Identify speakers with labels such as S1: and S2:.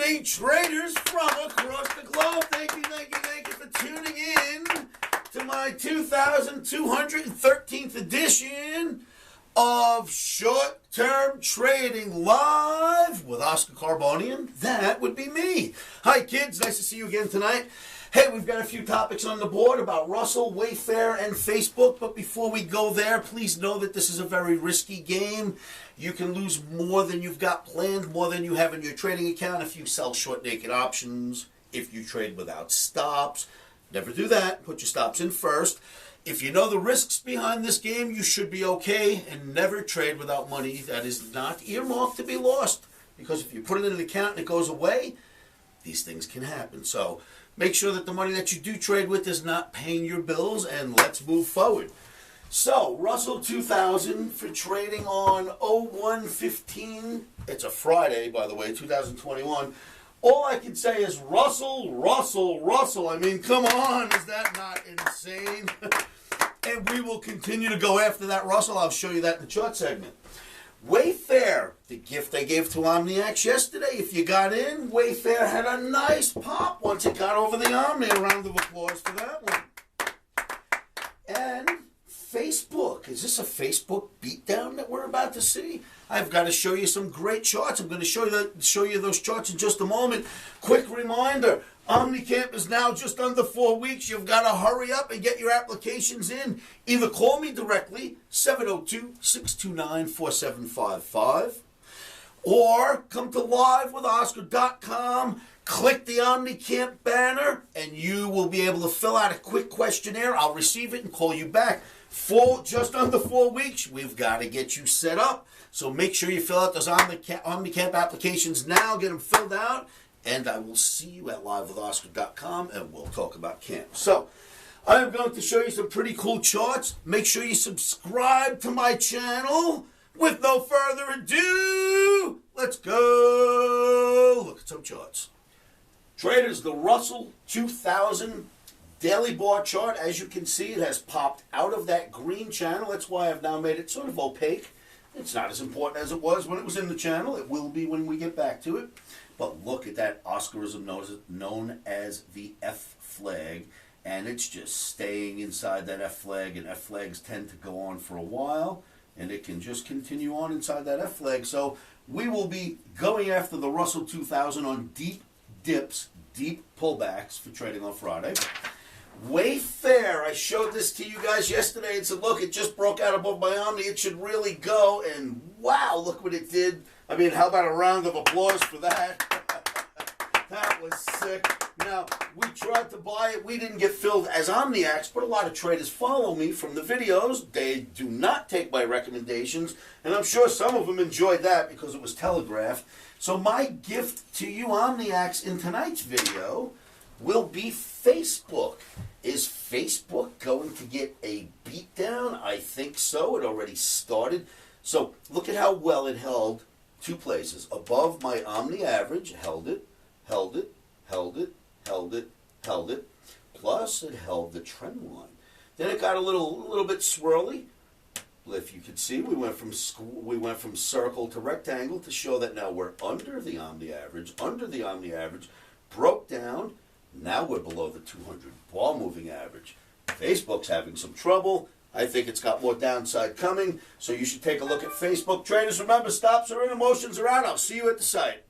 S1: evening, traders from across the globe. Thank you for tuning in to my 2213th edition of Short-Term Trading Live with Oscar Carboni, and that would be me. Hi, kids. Nice to see you again tonight. Hey, we've got a few topics on the board about Russell, Wayfair, and Facebook. But before we go there, please know that this is a very risky game. You can lose more than you've got planned, more than you have in your trading account if you sell short naked options, if you trade without stops. Never do that. Put your stops in first. If you know the risks behind this game, you should be okay, and never trade without money that is not earmarked to be lost. Because if you put it in an account and it goes away, these things can happen. So make sure that the money that you do trade with is not paying your bills, and let's move forward. So, Russell 2000 for trading on 01/15. It's a Friday, by the way, 2021. All I can say is Russell, Russell, Russell. I mean, come on, is that not insane? And we will continue to go after that Russell. I'll show you that in the chart segment. Wayfair, the gift I gave to OMNIAX yesterday. If you got in, Wayfair had a nice pop once it got over the Omni. A round of applause for that one. And Facebook. Is this a Facebook beatdown that we're about to see? I've got to show you some great charts. I'm going to show you those charts in just a moment. Quick reminder, OmniCamp is now just under 4 weeks. You've got to hurry up and get your applications in. Either call me directly, 702-629-4755, or come to livewithoscar.com, click the OmniCamp banner, and you will be able to fill out a quick questionnaire. I'll receive it and call you back. For just under 4 weeks, we've got to get you set up. So make sure you fill out those OmniCamp applications now. Get them filled out. And I will see you at livewithoscar.com, and we'll talk about camp. So I'm going to show you some pretty cool charts. Make sure you subscribe to my channel. With no further ado, let's go look at some charts. Traders, the Russell 2000 daily bar chart. As you can see, it has popped out of that green channel. That's why I've now made it sort of opaque. It's not as important as it was when it was in the channel. It will be when we get back to it. But look at that Oscarism known as the F flag. And it's just staying inside that F flag. And F flags tend to go on for a while. And it can just continue on inside that F flag. So we will be going after the Russell 2000 on deep dips, deep pullbacks for trading on Friday. Wayfair, I showed this to you guys yesterday and said, look, it just broke out above my Omni. It should really go. And wow, look what it did. I mean, how about a round of applause for that? That was sick. Now, we tried to buy it. We didn't get filled as OmniAX, but a lot of traders follow me from the videos. They do not take my recommendations, and I'm sure some of them enjoyed that because it was telegraphed. So my gift to you, OmniAX, in tonight's video will be Facebook. Is Facebook going to get a beatdown? I think so. It already started. So look at how well it held two places. Above my Omni average, held it, held it, held it, held it, held it. Plus it held the trend line. Then it got a little bit swirly. If you could see, we went from circle to rectangle to show that now we're under the Omni average, broke down. Now we're below the 200 ball moving average. Facebook's having some trouble. I think it's got more downside coming. So you should take a look at Facebook. Traders, remember, stops are in, emotions are out. I'll see you at the site.